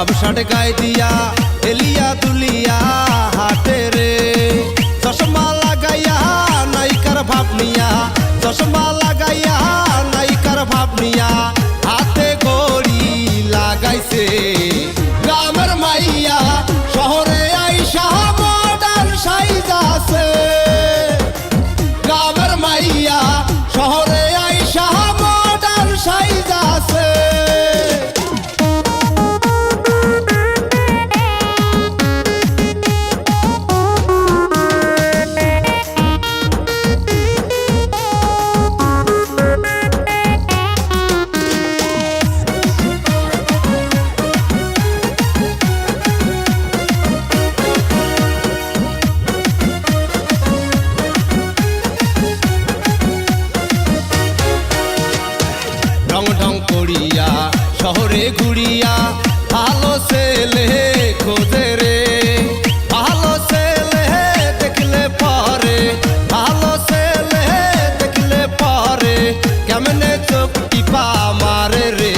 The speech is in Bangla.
শার্ট গায়ে দিয়া এলিয়া দুলিয়া হাটে রে চশমা লাগাইয়া নায়িকার ভাব নিয়া চশমা লাগাইয়া নায়িকার ভাব নিয়া হাতে ঘড়ি লাগাইছে গ্রামের মাইয়া শহরে আইসা মডার্ন সাইজাছে গ্রামের মাইয়া শহরে আইসা মডার্ন সাইজাছে ঢং ঢং করিয়া শহরে ঘুরিয়া ভালো ছেলে খোঁজে রে ভালো ছেলে দেখলে পরে ভালো ছেলে দেখলে পরে কেমনে চোখ টিপা মারে রে